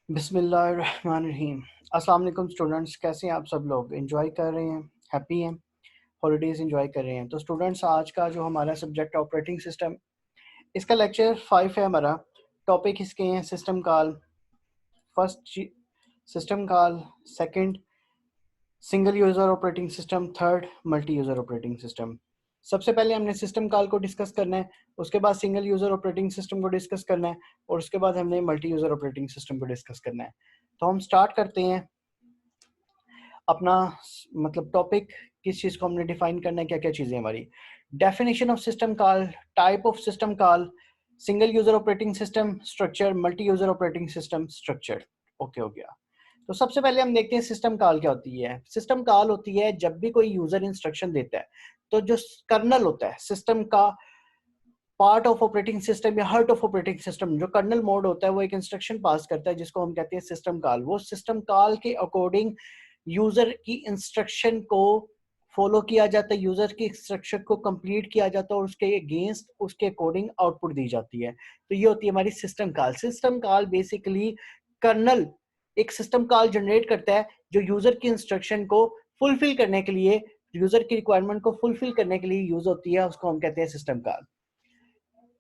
बिस्मिल्लाहिर्रहमानिर्रहीम। अस्सलाम वालेकुम स्टूडेंट्स, कैसे हैं आप सब लोग? एंजॉय कर रहे हैं? हैप्पी हैं? हॉलीडेज एंजॉय कर रहे हैं? तो स्टूडेंट्स, आज का जो हमारा सब्जेक्ट ऑपरेटिंग सिस्टम, इसका लेक्चर 5 है हमारा। टॉपिक इसके हैं system call. First system call, second single user operating system, third multi user operating system. सबसे पहले हमने सिस्टम कॉल को डिस्कस करना है, उसके बाद सिंगल यूज़र ऑपरेटिंग सिस्टम को डिस्कस करना है और उसके बाद हमने मल्टी यूज़र ऑपरेटिंग सिस्टम को डिस्कस करना है। तो हम स्टार्ट करते हैं अपना मतलब टॉपिक। किस चीज़ को हमने डिफाइन करना है, क्या क्या चीज़ें हमारी definition of system call, type of system call, single user operating system structure, multi user operating system structure. Okay हो गया। तो सबसे पहले हम देखते हैं सिस्टम कॉल क्या होती है। सिस्टम कॉल होती है जब भी कोई यूजर इंस्ट्रक्शन देता है, तो जो कर्नल होता है सिस्टम का, पार्ट ऑफ ऑपरेटिंग सिस्टम या हार्ट ऑफ ऑपरेटिंग सिस्टम, जो कर्नल मोड होता है, वो एक इंस्ट्रक्शन पास करता है जिसको हम कहते हैं सिस्टम कॉल। वो सिस्टम कॉल के अकॉर्डिंग यूजर की इंस्ट्रक्शन को फॉलो किया जाता है, यूजर की इंस्ट्रक्शन को कंप्लीट किया जाता है और उसके अगेंस्ट उसके अकॉर्डिंग आउटपुट दी जाती है। तो ये होती है हमारी system call. System call basically kernel एक सिस्टम कॉल जनरेट करता है जो यूजर की इंस्ट्रक्शन को फुलफिल करने के लिए, यूजर की रिक्वायरमेंट को फुलफिल करने के लिए यूज होती है, उसको हम कहते हैं सिस्टम कॉल।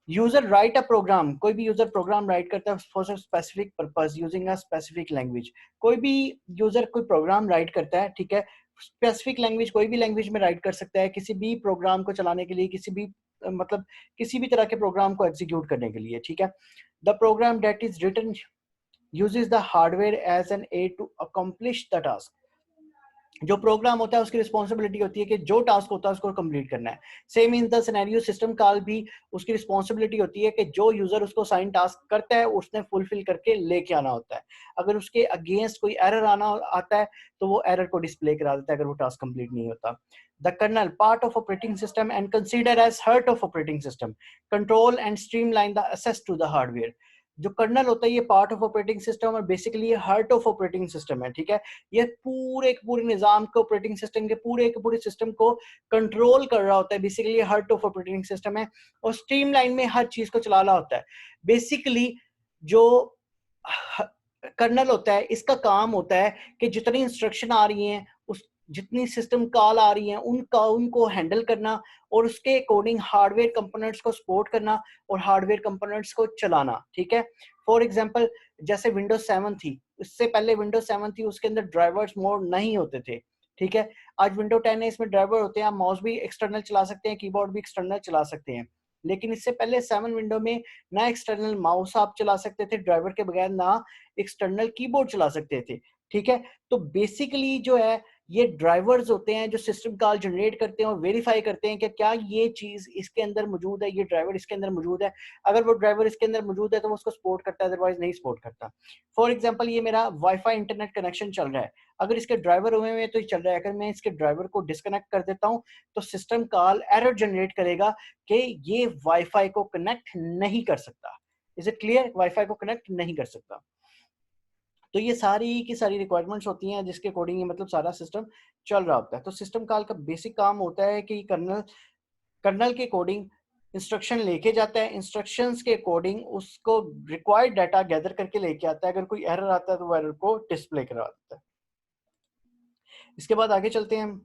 यूजर राइट अ प्रोग्राम, कोई भी यूजर प्रोग्राम राइट करता है for specific purpose using a specific language. कोई भी यूजर कोई प्रोग्राम राइट करता है, ठीक है, स्पेसिफिक लैंग्वेज, कोई भी लैंग्वेज में राइट कर सकता है किसी भी प्रोग्राम को चलाने के लिए, किसी भी मतलब किसी भी तरह के प्रोग्राम को एग्जीक्यूट करने के लिए, ठीक है। The program that is written uses the hardware as an aid to accomplish the task। जो प्रोग्राम होता है उसकी रिस्पॉन्सिबिलिटी होती है कि जो टास्क होता है उसको कंप्लीट करना है। Same in the scenario system call भी उसकी रिस्पॉन्सिबिलिटी होती है कि जो यूजर उसको साइन टास्क करता है उसने फुलफिल करके लेके आना होता है। अगर उसके अगेंस्ट कोई एरर आता है तो वो एरर को डिस्प्ले करा देता है अगर वो टास्क कंप्लीट नहीं होता। The kernel part of operating system and consider as heart of operating system control and streamline the access to the hardware. जो कर्नल होता है ये पार्ट ऑफ ऑपरेटिंग सिस्टम और बेसिकली ये हार्ट ऑफ ऑपरेटिंग सिस्टम है, ठीक है। ये पूरे के पूरे निजाम को, ऑपरेटिंग सिस्टम के पूरे के पूरे सिस्टम को कंट्रोल कर रहा होता है। Basically heart of operating system है और स्ट्रीमलाइन में हर चीज को चला रहा होता है। बेसिकली जो कर्नल होता है इसका काम होता है कि जितनी इंस्ट्रक्शन आ रही हैं, उस जितनी सिस्टम कॉल आ रही हैं उनको हैंडल करना और उसके अकॉर्डिंग हार्डवेयर कंपोनेंट्स को सपोर्ट करना और हार्डवेयर कंपोनेंट्स को चलाना, ठीक है। फॉर एग्जांपल, जैसे विंडोज 7 थी, इससे पहले विंडोज 7 थी, उसके अंदर ड्राइवर्स मोड नहीं होते थे, ठीक है। आज विंडो 10 है, इसमें ड्राइवर होते हैं, आप माउस भी एक्सटर्नल चला सकते हैं, कीबोर्ड भी एक्सटर्नल चला सकते हैं। लेकिन इससे पहले 7 विंडो में ना एक्सटर्नल माउस आप चला सकते थे ड्राइवर के बगैर, ना एक्सटर्नल कीबोर्ड चला सकते थे, ठीक है। तो बेसिकली जो है ये ड्राइवर्स होते हैं जो सिस्टम कॉल जनरेट करते हैं और वेरीफाई करते हैं कि क्या ये चीज इसके अंदर मौजूद है, ये ड्राइवर इसके अंदर मौजूद है। अगर वो ड्राइवर इसके अंदर मौजूद है तो वो उसको सपोर्ट करता है, अदरवाइज नहीं सपोर्ट करता। फॉर एग्जांपल, ये मेरा वाईफाई इंटरनेट कनेक्शन चल रहा है, अगर इसके ड्राइवर हुए हुए तो ये चल रहा है। अगर मैं इसके ड्राइवर को डिस्कनेक्ट कर देता हूं तो सिस्टम कॉल एरर जनरेट करेगा कि ये वाईफाई को कनेक्ट नहीं कर सकता। Is it clear? वाईफाई को कनेक्ट नहीं कर सकता। तो ये सारी की सारी रिक्वायरमेंट्स होती हैं जिसके अकॉर्डिंग ये मतलब सारा सिस्टम चल रहा होता है। तो सिस्टम कॉल का बेसिक काम होता है कि कर्नल कर्नल के अकॉर्डिंग इंस्ट्रक्शन लेके जाता है, इंस्ट्रक्शंस के अकॉर्डिंग उसको रिक्वायर्ड डाटा गैदर करके लेके आता है। अगर कोई एरर आता है तो वो एरर को डिस्प्ले करा देता है। इसके बाद आगे चलते हैं।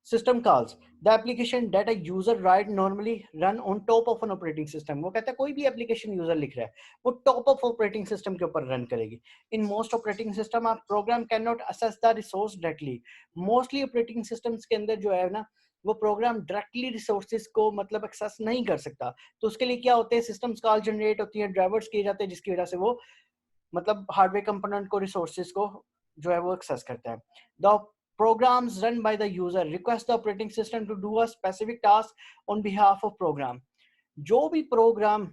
System calls, the application data user right normally run on top of an operating system. वो कहता है कोई भी एप्लीकेशन यूजर लिख रहा है वो टॉप ऑफ ऑपरेटिंग सिस्टम के ऊपर रन करेगी। इन मोस्ट ऑपरेटिंग सिस्टम आप program can not access the resource directly. Mostly operating systems के अंदर जो है ना, वो प्रोग्राम डायरेक्टली रिसोर्सेज को मतलब एक्सेस नहीं कर सकता। तो उसके लिए क्या होते हैं, सिस्टम्स कॉल जनरेट होती है, ड्राइवर्स किए जाते हैं जिसकी वजह से वो मतलब हार्डवेयर कंपोनेंट को, रिसोर्सेज को जो है वो एक्सेस करता है। The programs run by the user request the operating system to do a specific task on behalf of program। जो भी प्रोग्राम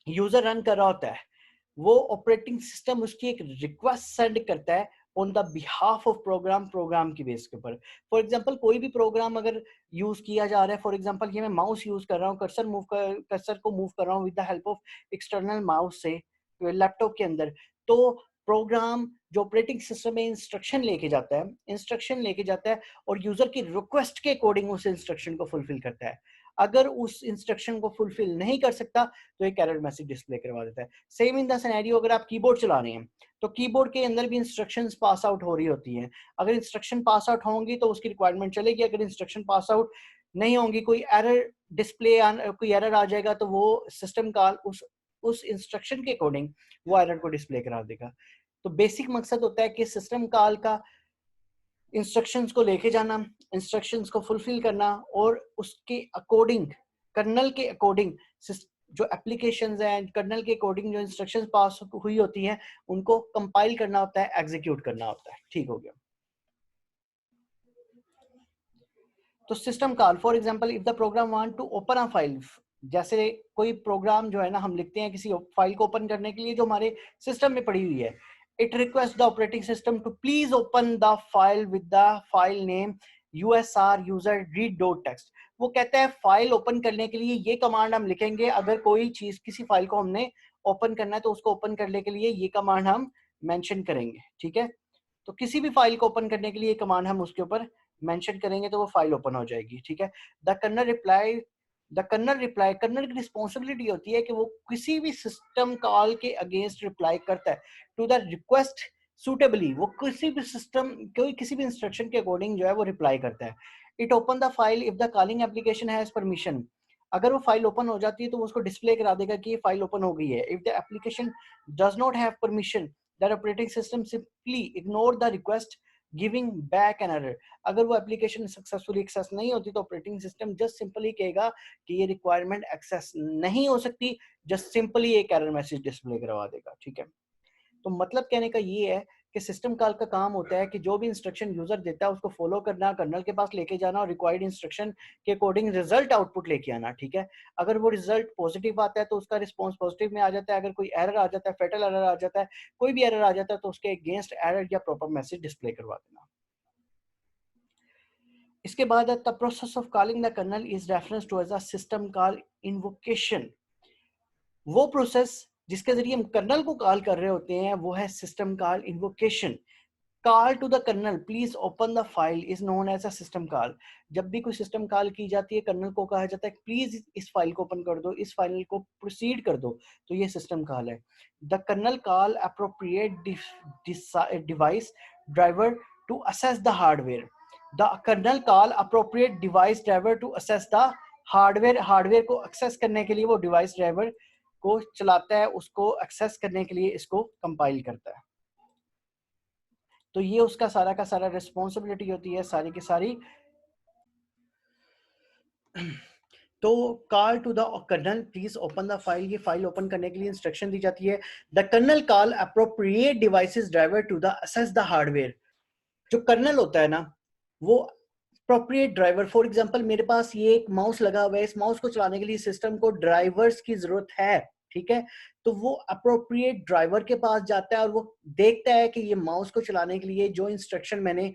यूजर रन कर रहा होता है वो ऑपरेटिंग सिस्टम उसकी एक रिक्वेस्ट सेंड करता है on the behalf of program, program की बेस के ऊपर। फॉर एग्जांपल, कोई भी प्रोग्राम अगर यूज किया जा रहा है, फॉर एग्जांपल ये मैं माउस यूज कर रहा हूँ, कर्सर को मूव कर रहा हूँ with the help of external mouse से लैपटॉप के अंदर, तो प्रोग्राम जो ऑपरेटिंग सिस्टम में इंस्ट्रक्शन लेके जाता है और यूजर की रिक्वेस्ट के अकॉर्डिंग उस इंस्ट्रक्शन को फुलफिल करता है। अगर उस इंस्ट्रक्शन को फुलफिल नहीं कर सकता तो एक एरर मैसेज डिस्प्ले करवा देता है। सेम इन द सिनेरियो अगर आप कीबोर्ड चला रहे हैं तो कीबोर्ड के अंदर भी इंस्ट्रक्शंस पास आउट हो रही होती हैं। अगर इंस्ट्रक्शन पास आउट होंगी तो उसकी रिक्वायरमेंट चलेगी, अगर इंस्ट्रक्शन पास आउट नहीं होंगी, कोई एरर डिस्प्ले कोई एरर आ जाएगा तो वो सिस्टम कॉल उस इंस्ट्रक्शन के अकॉर्डिंग वो एरर को डिस्प्ले करा देगा। तो बेसिक मकसद होता है कि सिस्टम कॉल का इंस्ट्रक्शंस को लेके जाना, इंस्ट्रक्शंस को फुलफिल करना और उसके अकॉर्डिंग कर्नल के अकॉर्डिंग जो एप्लीकेशंस हैं कर्नल के अकॉर्डिंग जो इंस्ट्रक्शंस पास हुई होती हैं उनको कंपाइल करना होता है, एग्जीक्यूट करना होता है। ठीक हो गया। तो system call for example if the program want to open a file, जैसे कोई प्रोग्राम जो है ना हम लिखते हैं किसी फाइल को ओपन करने के लिए जो हमारे सिस्टम में पड़ी हुई है, it request the operating system to please open the file with the file name usr user read dot text। वो कहता है फाइल ओपन करने के लिए ये कमांड हम लिखेंगे, अगर कोई चीज किसी फाइल को हमने ओपन करना है तो उसको ओपन करने के लिए ये कमांड हम मेंशन करेंगे। ठीक है, तो किसी भी फाइल को ओपन करने के लिए कमांड हम उसके ऊपर मेंशन करेंगे तो वो फाइल ओपन हो जाएगी। ठीक है, द कर्नल की रिस्पॉन्सिबिलिटी होती है कि वो किसी भी सिस्टम कॉल के अगेंस्ट रिप्लाई करता है टू द रिक्वेस्ट सुटेबली, वो किसी भी सिस्टम कोई किसी भी इंस्ट्रक्शन के अकॉर्डिंग जो है वो रिप्लाई करता है। It open the file if the calling application has permission, अगर वो फाइल ओपन हो जाती है तो वो उसको डिस्प्ले करा देगा कि ये फाइल ओपन हो गई है। If the application does not have permission that operating system simply ignore the request giving back an error, अगर वो एप्लीकेशन सक्सेसफुली एक्सेस नहीं होती तो ऑपरेटिंग सिस्टम जस्ट सिंपली कहेगा कि ये रिक्वायरमेंट एक्सेस नहीं हो सकती, जस्ट सिंपली एक एरर मैसेज डिस्प्ले करवा देगा। ठीक है, तो मतलब कहने का ये है कि सिस्टम कॉल का काम होता है कि जो भी इंस्ट्रक्शन यूजर देता है उसको फॉलो करना, कर्नल के पास लेके जाना और रिक्वायर्ड इंस्ट्रक्शन के अकॉर्डिंग रिजल्ट आउटपुट लेके आना। ठीक है, अगर वो रिजल्ट पॉजिटिव आता है तो उसका रिस्पॉन्स पॉजिटिव में आ जाता है, अगर कोई एरर आ जाता है, फेटल एरर आ जाता है, कोई भी एरर आ जाता है तो उसके अगेंस्ट एरर या प्रॉपर मैसेज डिस्प्ले करवा देना। इसके बाद the process of calling the kernel is reference to as a system call invocation, वो प्रोसेस जिसके जरिए हम कर्नल को कॉल कर रहे होते हैं वो है system call invocation. Call to the kernel please open the file is known as a system call, जब भी कोई सिस्टम कॉल की जाती है कर्नल को कहा जाता है प्लीज इस फाइल को ओपन कर दो, इस फाइल को प्रोसीड कर दो, तो ये सिस्टम कॉल है। The kernel call appropriate device driver to access the hardware, the kernel call appropriate device driver to access the hardware को एक्सेस करने के लिए वो डिवाइस ड्राइवर को चलाता है, उसको एक्सेस करने के लिए इसको कंपाइल करता है। तो ये उसका सारा का सारा रिस्पॉन्सिबिलिटी होती है सारी की सारी। तो call to the kernel please open the file, ये फाइल ओपन करने के लिए इंस्ट्रक्शन दी जाती है। The kernel call appropriate devices driver to the access the hardware, जो कर्नल होता है ना वो अप्रोप्रिएट ड्राइवर, फॉर एग्जांपल मेरे पास ये एक माउस लगा हुआ है, इस माउस को चलाने के लिए सिस्टम को ड्राइवर्स की जरूरत है। ठीक है, तो वो अप्रोप्रिएट ड्राइवर के पास जाता है और वो देखता है कि ये माउस को चलाने के लिए जो इंस्ट्रक्शन मैंने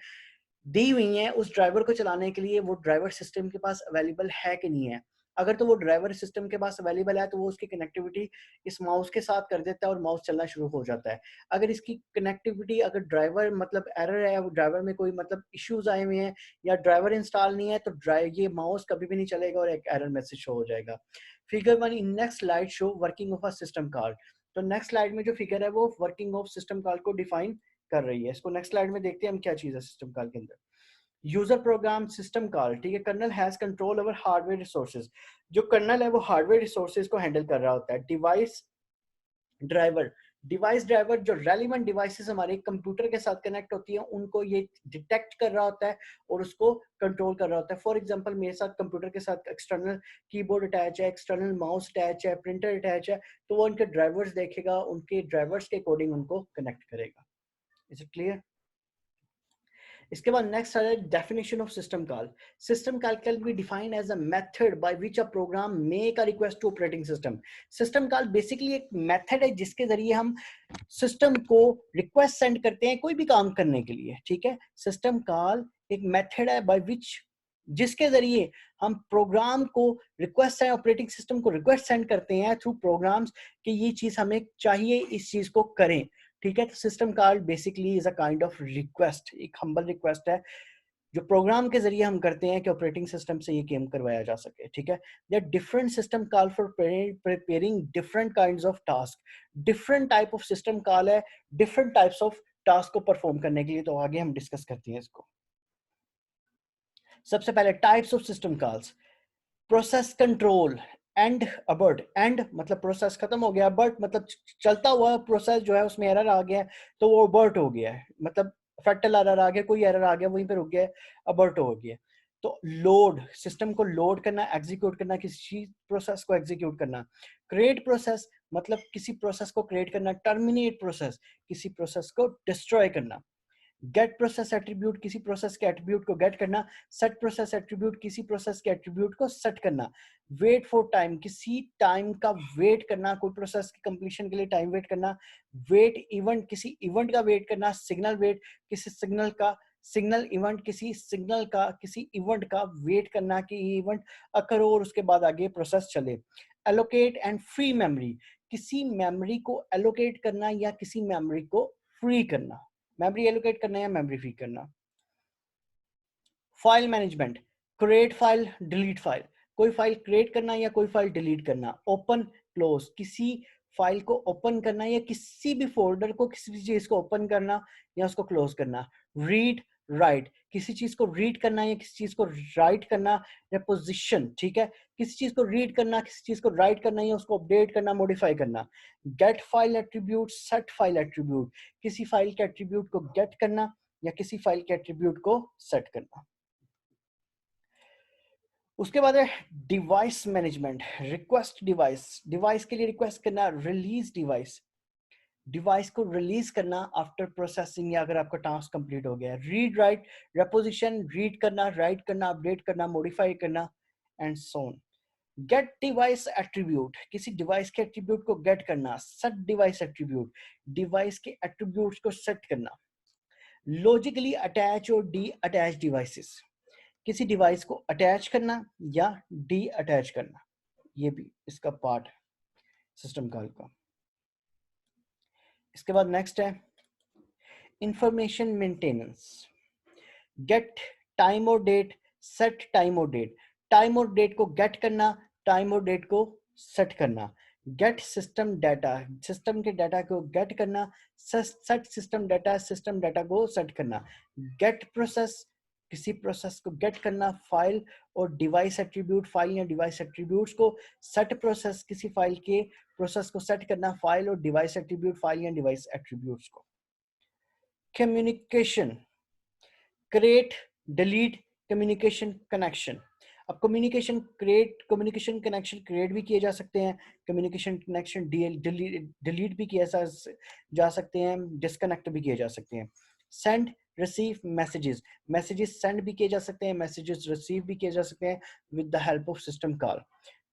दी हुई है उस ड्राइवर को चलाने के लिए वो ड्राइवर सिस्टम के पास अवेलेबल है कि नहीं है। अगर तो वो ड्राइवर सिस्टम के पास अवेलेबल है तो वो उसकी कनेक्टिविटी इस माउस के साथ कर देता है और माउस चलना शुरू हो जाता है। अगर इसकी कनेक्टिविटी अगर ड्राइवर मतलब एरर है, ड्राइवर में कोई मतलब इश्यूज आए हुए हैं या ड्राइवर इंस्टॉल नहीं है तो ये माउस कभी भी नहीं चलेगा और एक एरर मैसेज शो हो जाएगा। Figure 1 in next slide show working of a system call, तो नेक्स्ट स्लाइड में जो फिगर है वो वर्किंग ऑफ सिस्टम कॉल को डिफाइन कर रही है। इसको नेक्स्ट स्लाइड में देखते हैं हम क्या चीज है सिस्टम कॉल के अंदर। यूजर प्रोग्राम सिस्टम कॉल, ठीक है, kernel has control over hardware resources, जो कर्नल है वो हार्डवेयर रिसोर्सेज को हैंडल कर रहा होता है। डिवाइस ड्राइवर जो रेलिवेंट डिवाइसेस हमारे कंप्यूटर के साथ कनेक्ट होती है उनको ये डिटेक्ट कर रहा होता है और उसको कंट्रोल कर रहा होता है। फॉर एग्जांपल मेरे साथ कंप्यूटर के साथ एक्सटर्नल कीबोर्ड अटैच है, एक्सटर्नल माउस अटैच है, प्रिंटर अटैच है, तो वो उनके ड्राइवर्स देखेगा, उनके ड्राइवर्स के अकॉर्डिंग उनको कनेक्ट करेगा। Is it clear? इसके बाद नेक्स्ट है definition of system call. System call can be defined as a method by which a program make a request to operating system. System call basically एक method है जिसके जरिए हम system को request send करते हैं कोई भी काम करने के लिए। ठीक है, सिस्टम कॉल एक मेथड है बाय व्हिच जिसके जरिए हम प्रोग्राम को रिक्वेस्ट है ऑपरेटिंग सिस्टम को रिक्वेस्ट सेंड करते हैं थ्रू प्रोग्राम्स कि ये चीज हमें चाहिए, इस चीज को करें। ठीक है, तो system call basically is a kind of request, एक हम्बल रिक्वेस्ट है जो प्रोग्राम के जरिए हम करते हैं कि ऑपरेटिंग सिस्टम से ये गेम करवाया जा सके, ठीक है। There different system call for preparing different kinds of task, different type of system call है डिफरेंट टाइप्स ऑफ टास्क को परफॉर्म करने के लिए। तो आगे हम डिस्कस करते हैं इसको। सबसे पहले types of system calls, process control, and abort. And मतलब प्रोसेस खत्म हो गया, अबर्ट मतलब चलता हुआ प्रोसेस जो है उसमें एरर आ गया तो वो अबर्ट हो गया है, मतलब फैक्टल एरर आ गया, कोई एरर आ गया वहीं पे रुक गया, अबर्ट हो गया। तो लोड, सिस्टम को लोड करना, एग्जीक्यूट करना, किसी चीज प्रोसेस को एग्जीक्यूट करना। क्रिएट प्रोसेस मतलब किसी प्रोसेस को क्रिएट करना। टर्मिनेट प्रोसेस किसी प्रोसेस को डिस्ट्रॉय करना। गेट प्रोसेस एट्रीब्यूट किसी प्रोसेस के एट्रीब्यूट को गेट करना। सेट प्रोसेस एट्रीब्यूट किसी प्रोसेस के एट्रीब्यूट को सेट करना। वेट फॉर टाइम किसी टाइम का वेट करना, कोई प्रोसेस की कंप्लीशन के लिए टाइम वेट करना। वेट इवेंट किसी इवेंट का वेट करना। सिग्नल वेट किसी सिग्नल का, सिग्नल इवेंट किसी सिग्नल का, किसी इवेंट का वेट करना कि ये इवेंट अकर हो और उसके बाद आगे प्रोसेस चले। एलोकेट एंड फ्री मेमोरी किसी मेमोरी को एलोकेट करना या किसी मेमोरी को फ्री करना, मेमोरी एलोकेट करना या मेमोरी फ्री करना। File management, create file, delete file, कोई फाइल क्रिएट करना या कोई फाइल डिलीट करना। ओपन क्लोज किसी फाइल को ओपन करना या किसी भी फोल्डर को, किसी भी चीज को ओपन करना या उसको क्लोज करना। रीड राइट किसी चीज को रीड करना या किसी चीज को राइट करना। रेपोजिशन ठीक है, किसी चीज को रीड करना, किसी चीज को राइट करना या उसको अपडेट करना, मॉडिफाई करना। Get file attribute, set file attribute किसी फाइल के एट्रीब्यूट को गेट करना या किसी फाइल के एट्रीब्यूट को सेट करना। उसके बाद है device management, request device, device के लिए रिक्वेस्ट करना। रिलीज डिवाइस, डिवाइस को रिलीज करना आफ्टर प्रोसेसिंग या अगर आपका टास्क कंप्लीट हो गया। रीड राइट, रेपोजिशन रीड करना, राइट करना, अपडेट करना, मॉडिफाई करना and so on. Get device attribute किसी डिवाइस के एट्रीब्यूट को गेट करना। सेट डिवाइस एट्रीब्यूट डिवाइस के एट्रीब्यूट्स को सेट करना। लॉजिकली अटैच और डी अटैच डिवाइसेस किसी डिवाइस को अटैच करना या डी अटैच करना, ये भी इसका पार्ट है सिस्टम कॉल का। इसके बाद नेक्स्ट है इंफॉर्मेशन मेंटेनेंस। गेट टाइम और डेट, सेट टाइम और डेट, टाइम और डेट को गेट करना, टाइम और डेट को सेट करना। गेट सिस्टम डाटा, सिस्टम के डाटा को गेट करना, set system data, system data को सेट करना। गेट प्रोसेस किसी प्रोसेस को गेट करना। फाइल और डिवाइस एट्रीब्यूट, फाइल या डिवाइस एट्रीब्यूट्स को। सेट प्रोसेस किसी फाइल के प्रोसेस को सेट करना, फाइल और डिवाइस एट्रीब्यूट, फाइल या डिवाइस एट्रीब्यूट्स को। Communication, create, delete, communication connection. अब communication create, communication connection create भी किए जा सकते हैं, कम्युनिकेशन कनेक्शन डिलीट भी किए जा सकते हैं, डिस्कनेक्ट भी किए जा सकते हैं। Send, receive messages, messages send भी किए जा सकते हैं, मैसेजेस रिसीव भी किए जा सकते हैं with the help of system call.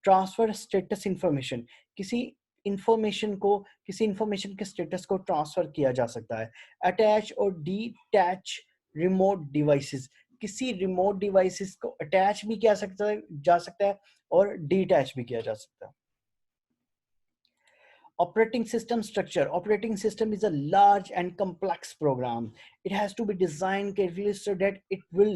Transfer status information किसी इंफॉर्मेशन को, किसी इंफॉर्मेशन के स्टेटस को ट्रांसफर किया जा सकता है। अटैच और डीटैच रिमोट डिवाइसेस किसी रिमोट डिवाइसेस को अटैच भी किया जा सकता है और डीटैच भी किया जा सकता है। Operating system structure, operating system is a large and complex program. It has to be designed carefully so that it will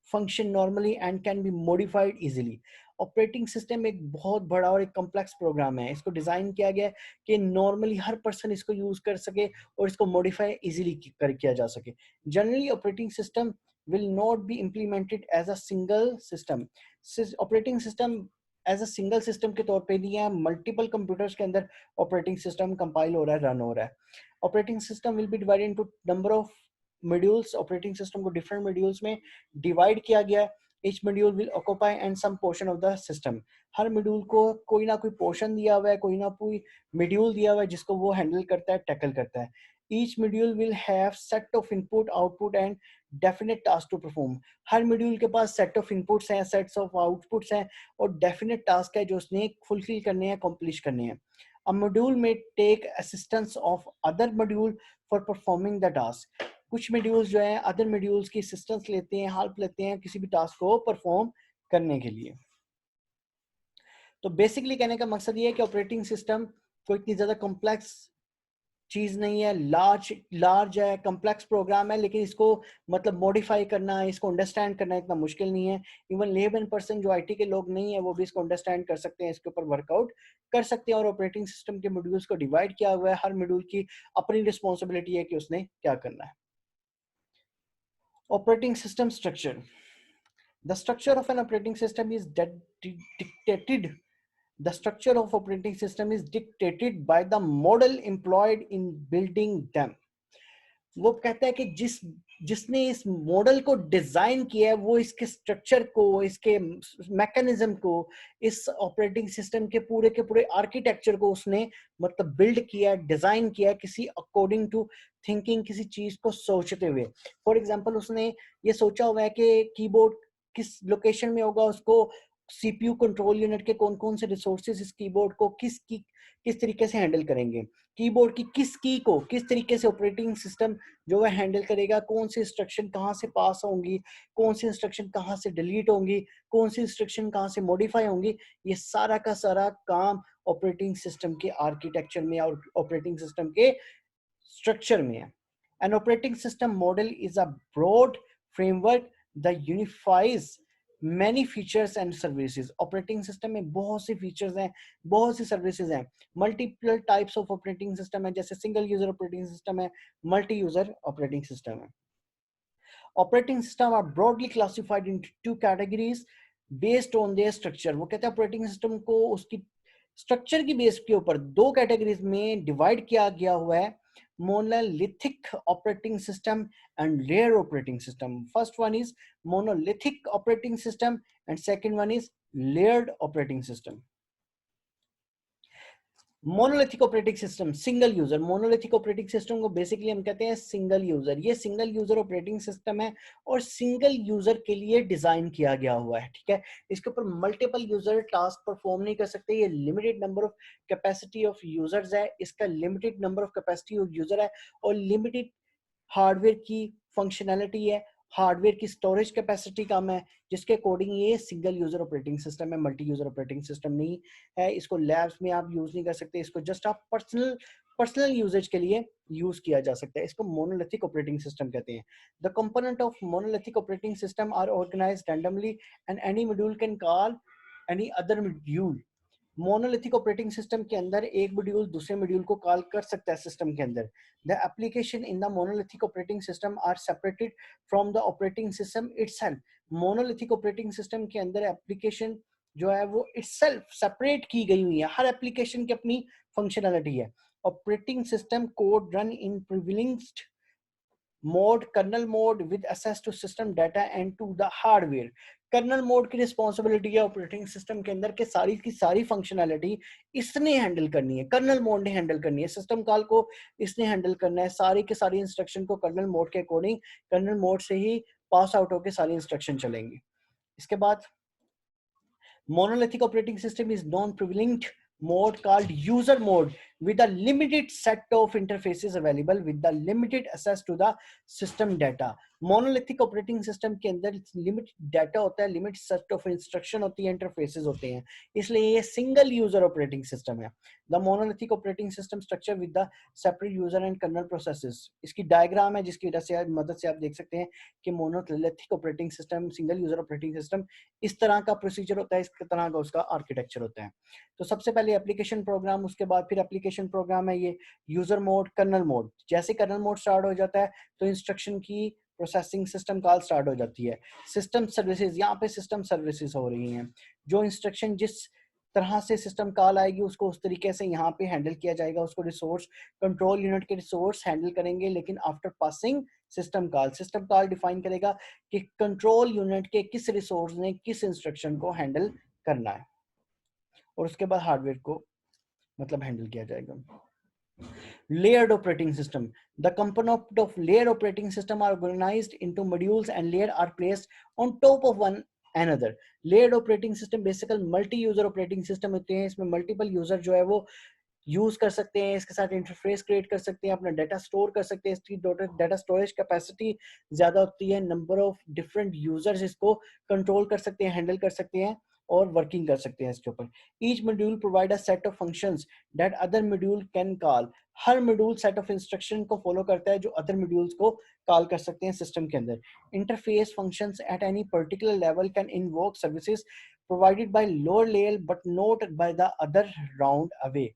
function normally and can be modified easily. Operating सिस्टम एक बहुत बड़ा और एक कम्प्लेक्स प्रोग्राम है। इसको design किया गया है कि नॉर्मली हर पर्सन इसको यूज कर सके और इसको मॉडिफाई इजीली किया जा सके। Generally operating system will not be implemented as a single system. Operating system as a single system के तौर पे नहीं है, मल्टीपल कंप्यूटर्स के अंदर ऑपरेटिंग सिस्टम कंपाइल हो रहा है, रन हो रहा है। Operating system will be divided into number of modules, operating system को डिफरेंट मॉड्यूल्स में डिवाइड किया गया है। Each module will occupy and some portion of the system, हर मॉड्यूल को कोई ना कोई पोर्शन दिया हुआ है, कोई ना कोई मॉड्यूल दिया हुआ है जिसको वो हैंडल करता है, टैकल करता है। Each module will have set of input, output and definite task to perform, हर मॉड्यूल के पास सेट ऑफ इनपुट्स हैं, सेट्स ऑफ आउटपुट्स हैं और डेफिनेट टास्क है जो उसने फुलफिल करने हैं, कॉम्प्लीट करने हैं। A module may take assistance of other module for performing the task. कुछ मॉड्यूल्स जो हैं अदर मॉड्यूल्स की असिस्टेंस लेते हैं, हेल्प लेते हैं किसी भी टास्क को परफॉर्म करने के लिए। तो बेसिकली कहने का मकसद ये है कि ऑपरेटिंग सिस्टम को इतनी ज्यादा कॉम्प्लेक्स चीज नहीं है, लार्ज है, कम्प्लेक्स प्रोग्राम है, लेकिन इसको मतलब मॉडिफाई करना है, इसको अंडरस्टैंड करना इतना मुश्किल नहीं है। इवन लेमन पर्सन जो आईटी के लोग नहीं है वो भी इसको अंडरस्टैंड कर सकते हैं, इसके ऊपर वर्कआउट कर सकते हैं। और ऑपरेटिंग सिस्टम के मॉड्यूल्स को डिवाइड किया हुआ है, हर मॉड्यूल की अपनी रिस्पॉन्सिबिलिटी है कि उसने क्या करना है। Operating system structure, the structure of an operating system is dictated The structure of operating system is dictated by the model employed in building them. वो कहता है कि जिसने इस मॉडल को डिजाइन किया है वो इसके स्ट्रक्चर को, इसके मैकेनिज्म को, इस ऑपरेटिंग सिस्टम के पूरे आर्किटेक्चर को उसने मतलब बिल्ड किया, डिजाइन किया किसी अकॉर्डिंग टू थिंकिंग, किसी चीज को सोचते हुए। फॉर एग्जांपल उसने ये सोचा हुआ है कि कीबोर्ड किस लोकेशन में होगा, उसको सीपीयू कंट्रोल यूनिट के कौन कौन से रिसोर्सेज इस कीबोर्ड को किस तरीके से हैंडल करेंगे, कीबोर्ड की किस की को किस तरीके से ऑपरेटिंग सिस्टम जो है हैंडल करेगा, कौन सी इंस्ट्रक्शन कहाँ से पास होंगी, कौन सी इंस्ट्रक्शन कहाँ से डिलीट होंगी, कौन सी इंस्ट्रक्शन कहाँ से मॉडिफाई होंगी, ये सारा का सारा काम ऑपरेटिंग सिस्टम के आर्किटेक्चर में और ऑपरेटिंग सिस्टम के स्ट्रक्चर में है। An operating system model is a broad framework that unifies many features and services. Operating system में बहुत सी features हैं, बहुत सी services हैं, multiple types of operating system है, जैसे single user operating system है, multi user operating system है। Operating system are broadly classified into two categories based on their structure. वो कहते हैं operating system को उसकी स्ट्रक्चर की बेस के ऊपर दो कैटेगरीज में डिवाइड किया गया हुआ है, monolithic operating system and layer operating system. First one is monolithic operating system and second one is layered operating system. Monolithic operating system, single user. Monolithic operating system को basically हम कहते हैं single user. ये single user operating system है और single user के लिए design किया गया हुआ है, ठीक है। इसके ऊपर मल्टीपल यूजर टास्क परफॉर्म नहीं कर सकते। ये limited number of capacity of users है, इसका limited number of capacity of user है और लिमिटेड हार्डवेयर की फंक्शनैलिटी है, हार्डवेयर की स्टोरेज कैपेसिटी कम है, जिसके अकॉर्डिंग ये सिंगल यूजर ऑपरेटिंग सिस्टम है, मल्टी यूजर ऑपरेटिंग सिस्टम नहीं है। इसको लैब्स में आप यूज नहीं कर सकते, इसको जस्ट आप पर्सनल यूजेज के लिए यूज किया जा सकता है। इसको मोनोलिथिक ऑपरेटिंग सिस्टम कहते हैं। The component of monolithic operating system are organized randomly and any module can call any other module. Monolithic operating system के अंदर एक मॉड्यूल दूसरे मॉड्यूल को कॉल कर सकता है सिस्टम के अंदर। The application in the monolithic operating system are separated from the operating system itself. Monolithic operating system के अंदर एप्लीकेशन जो है वो इटसेल्फ सेपरेट की गई हुई है, हर एप्लीकेशन की अपनी फंक्शनैलिटी है। Operating system code run in privileged mode, kernel mode with access to system data and to the hardware. Kernel mode की रिस्पॉन्सिबिलिटी है ऑपरेटिंग सिस्टम के अंदर के सारी की सारी फंक्शनैलिटी इसने हैंडल करनी है, कर्नल मोड ने हैंडल करनी है, सिस्टम कॉल को इसने हैंडल करना है, सारी के सारी इंस्ट्रक्शन को कर्नल मोड के अकॉर्डिंग कर्नल मोड से ही पास आउट होकर सारी इंस्ट्रक्शन चलेंगी। इसके बाद monolithic operating system is non-privileged mode called user mode with a limited set of interfaces available with the limited access to the system data. monolithic operating system के अंदर limited data होता है, limited set of instruction होती है, interfaces होते हैं, इसलिए ये single user operating system है। the monolithic operating system structure with the separate user and kernel processes। इसकी डायग्राम है जिसकी वजह से मदद से आप देख सकते हैं कि monolithic operating system, single user operating system इस तरह का प्रोसीजर होता है, इस तरह का उसका आर्किटेक्चर होता है। तो सबसे पहले एप्लीकेशन प्रोग्राम, उसके बाद फिर एप्लीकेशन प्रोग्राम है ये यूजर मोड, कर्नल मोड। जैसे कर्नल मोड स्टार्ट हो जाता है तो इंस्ट्रक्शन की प्रोसेसिंग सिस्टम कॉल स्टार्ट हो जाती है। सिस्टम सर्विसेज, यहाँ पे सिस्टम सर्विसेज हो रही हैं, जो इंस्ट्रक्शन जिस तरह से सिस्टम कॉल आएगी उसको उस तरीके से यहाँ पे हैंडल किया जाएगा। उसको रिसोर्स कंट्रोल यूनिट के रिसोर्स हैंडल करेंगे, लेकिन after passing system call define करेगा कि कंट्रोल यूनिट के किस रिसोर्स ने किस इंस्ट्रक्शन को हैंडल करना है, और उसके बाद हार्डवेयर को मतलब हैंडल किया जाएगा। Layered operating system. The component of layered operating system are organized into modules and layer are placed on top of one another. Layered operating system basically multi-user operating system होते हैं। इसमें multiple user जो है वो use कर सकते हैं, इसके साथ इंटरफेस क्रिएट कर सकते हैं, अपना डाटा स्टोर कर सकते हैं। इसकी डाटा स्टोरेज कैपेसिटी ज्यादा होती है, नंबर ऑफ डिफरेंट यूजर्स इसको कंट्रोल कर सकते हैं, हैंडल कर सकते हैं। और वर्किंग कर सकते हैं इसके ऊपर। Each module provide a set of functions that other module can call. Her module set of instruction को फॉलो करता है जो अदर मॉड्यूल्स को कॉल कर सकते हैं सिस्टम के अंदर। Interface functions at any particular level can invoke services provided by lower layer but not by the other round away.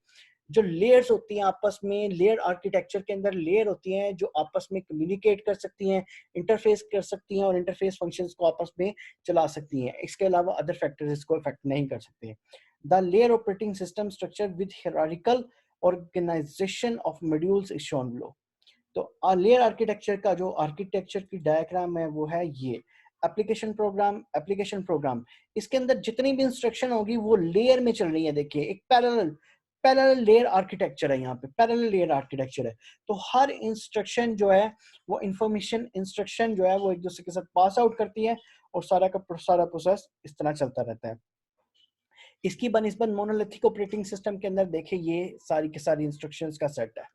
जो लेयर्स होती हैं आपस में, लेयर आर्किटेक्चर के अंदर लेयर होती हैं जो आपस में कम्युनिकेट कर सकती हैं, इंटरफेस कर सकती हैं और इंटरफेस फंक्शंस को आपस में चला सकती हैं। इसके अलावा अदर फैक्टर्स इसको इफेक्ट नहीं कर सकते हैं। The layer operating system structure with hierarchical organization of modules is shown below. तो लेयर आर्किटेक्चर का जो आर्किटेक्चर की डायग्राम है वो है ये। एप्लीकेशन प्रोग्राम इसके अंदर जितनी भी इंस्ट्रक्शन होगी वो लेयर में चल रही है। देखिए एक पैरेलल पैरेलल लेयर आर्किटेक्चर है, यहाँ पे पैरेलल लेयर आर्किटेक्चर है। तो हर इंस्ट्रक्शन जो है वो इंफॉर्मेशन इंस्ट्रक्शन जो है वो एक दूसरे के साथ पास आउट करती है और सारा का सारा प्रोसेस इस तरह चलता रहता है। इसकी बनिस्बत मोनोलिथिक ऑपरेटिंग सिस्टम के अंदर देखिए ये सारी की सारी इंस्ट्रक्शंस का सेट है,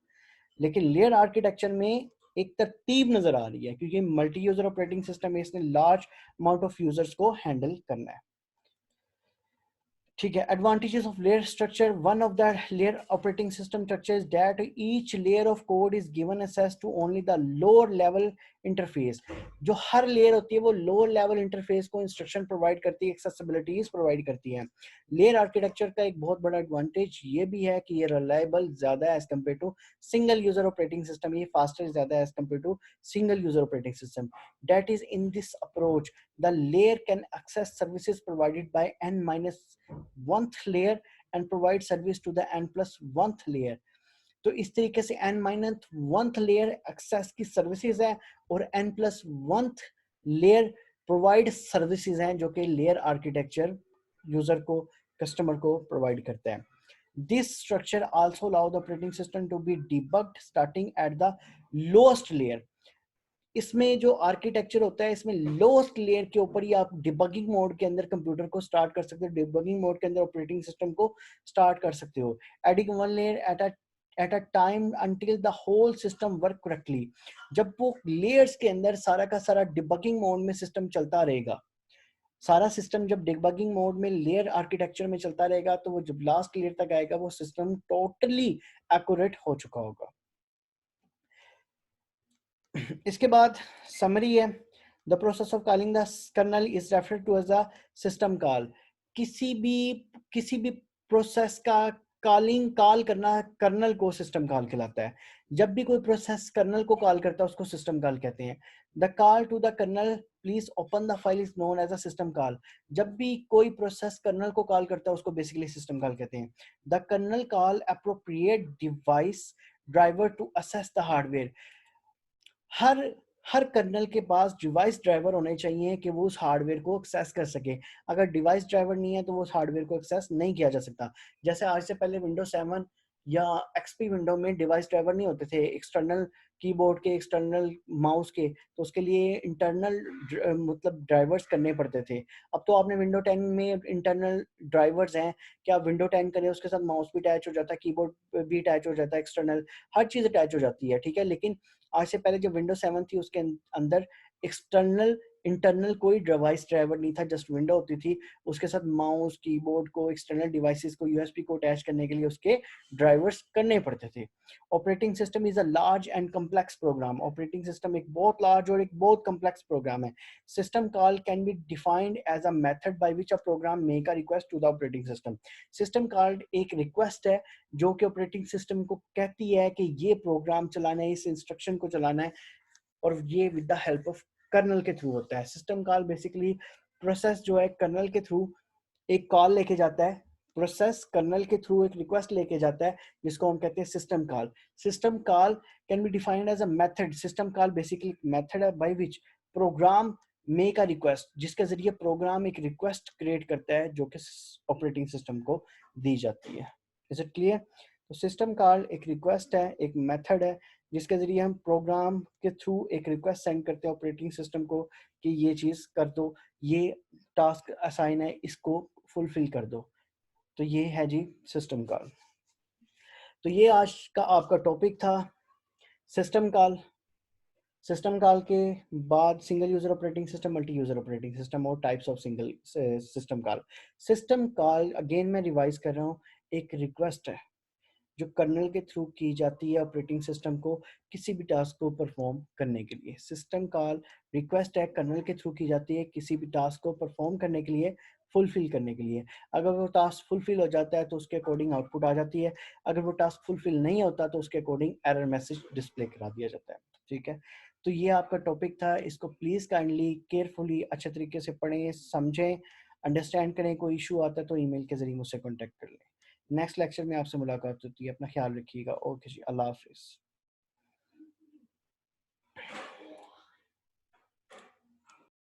लेकिन लेयर आर्किटेक्चर में एक तरतीब नजर आ रही है क्योंकि मल्टी यूजर ऑपरेटिंग सिस्टम में इसने लार्ज अमाउंट ऑफ यूजर्स को हैंडल करना है। ठीक है, advantages of layer structure. One of the layer operating system structure is that each layer of code is given access to only the lower level interface. जो हर layer होती है वो लोअर लेवल इंटरफेस को इंस्ट्रक्शन प्रोवाइड करती है, एक्सेसिबिलिटीज provide करती है। लेयर आर्किटेक्चर का एक बहुत बड़ा एडवांटेज ये भी है कि ये रिलायबल ज्यादा है as compare to single user operating system. ये फास्टर ज्यादा है as compare to single user operating system. That is in this approach the layer can access services provided by n minus 1th layer and provide service to the n plus 1th layer। तो इस तरीके से n minus 1th layer access की services है और n plus 1th layer provide services हैं जो कि लेयर आर्किटेक्चर यूजर को कस्टमर को प्रोवाइड करता है। This structure also allow the operating system to be debugged starting at the lowest layer। इसमें जो आर्किटेक्चर होता है इसमें लोएस्ट लेयर के ऊपर ही आप डिबगिंग मोड के अंदर कंप्यूटर को स्टार्ट कर सकते हो, डिबगिंग मोड के अंदर ऑपरेटिंग सिस्टम को स्टार्ट कर सकते हो। Adding one layer at a time until the whole system work correctly. जब वो लेयर्स के अंदर सारा का सारा डिबगिंग मोड में सिस्टम चलता रहेगा, सारा सिस्टम जब डिबगिंग मोड में लेयर आर्किटेक्चर में चलता रहेगा तो वो जब लास्ट लेयर तक आएगा वो सिस्टम टोटली एक्यूरेट हो चुका होगा। इसके बाद समरी है। The process of calling the kernel is referred to as a system call. किसी भी प्रोसेस का कॉल करना कर्नल को सिस्टम कॉल कहलाता है। जब भी कोई प्रोसेस कर्नल को कॉल करता है उसको सिस्टम कॉल कहते हैं। The call to the kernel please open the file is known as a system call. जब भी कोई प्रोसेस कर्नल को कॉल करता है उसको बेसिकली सिस्टम कॉल कहते हैं। The kernel call appropriate device driver to access the hardware. हर हर कर्नल के पास डिवाइस ड्राइवर होने चाहिए कि वो उस हार्डवेयर को एक्सेस कर सके। अगर डिवाइस ड्राइवर नहीं है तो वो उस हार्डवेयर को एक्सेस नहीं किया जा सकता। जैसे आज से पहले विंडोज 7 या एक्सपी विंडो में डिवाइस ड्राइवर नहीं होते थे, एक्सटर्नल कीबोर्ड के, एक्सटर्नल माउस के, तो उसके लिए इंटरनल मतलब ड्राइवर्स करने पड़ते थे। अब तो आपने विंडो 10 में इंटरनल ड्राइवर्स हैं कि आप विंडो 10 करें उसके साथ माउस भी अटैच हो जाता है, कीबोर्ड भी अटैच हो जाता है, एक्सटर्नल हर चीज़ अटैच हो जाती है। ठीक है, लेकिन आज से पहले जो विंडो 7 थी उसके अंदर एक्सटर्नल इंटरनल कोई डिवाइस ड्राइवर नहीं था, जस्ट विंडो होती थी, उसके साथ माउस कीबोर्ड को, एक्सटर्नल डिवाइसेस को, यूएसबी को अटैच करने के लिए उसके ड्राइवर्स करने पड़ते थे। Operating system is a large and complex program. ऑपरेटिंग सिस्टम एक बहुत लार्ज और एक बहुत कम्प्लेक्स प्रोग्राम है। System call can be defined as a method by which a program make a request to the operating system. System call एक request है जो कि ऑपरेटिंग सिस्टम को कहती है कि ये प्रोग्राम चलाना है, इस इंस्ट्रक्शन को चलाना है, और ये with the help of kernel के थ्रू होता है। सिस्टम कॉल बेसिकली प्रोसेस जो है कर्नल के थ्रू एक कॉल लेके जाता है, प्रोसेस कर्नल के थ्रू एक रिक्वेस्ट लेके जाता है जिसको हम कहते हैं system call. System call can be defined as a method. System call basically method है by which program make a request, जिसके जरिए प्रोग्राम एक रिक्वेस्ट क्रिएट करता है जो कि ऑपरेटिंग सिस्टम को दी जाती है। Is it clear? तो सिस्टम कॉल एक रिक्वेस्ट है, एक मेथड है जिसके जरिए हम प्रोग्राम के थ्रू एक रिक्वेस्ट सेंड करते हैं ऑपरेटिंग सिस्टम को कि ये चीज़ कर दो, ये टास्क असाइन है, इसको फुलफिल कर दो। तो ये है जी सिस्टम कॉल। तो ये आज का आपका टॉपिक था, सिस्टम कॉल। सिस्टम कॉल के बाद single user operating system, multi user operating system और types of single system call. System call again मैं रिवाइज कर रहा हूँ, एक रिक्वेस्ट है जो कर्नल के थ्रू की जाती है ऑपरेटिंग सिस्टम को किसी भी टास्क को परफॉर्म करने के लिए। सिस्टम कॉल रिक्वेस्ट है, कर्नल के थ्रू की जाती है किसी भी टास्क को परफॉर्म करने के लिए, फुलफिल करने के लिए। अगर वो टास्क फुलफिल हो जाता है तो उसके अकॉर्डिंग आउटपुट आ जाती है, अगर वो टास्क फुलफिल नहीं होता तो उसके अकॉर्डिंग एरर मैसेज डिस्प्ले करा दिया जाता है। ठीक है, तो ये आपका टॉपिक था, इसको प्लीज़ काइंडली केयरफुली अच्छे तरीके से पढ़ें, समझें, अंडरस्टैंड करें। कोई इशू आता है तो ईमेल के ज़रिए मुझसे कॉन्टैक्ट कर लें। नेक्स्ट लेक्चर में आपसे मुलाकात होती है, अपना ख्याल रखिएगा। ओके जी, अल्लाह हाफिज़।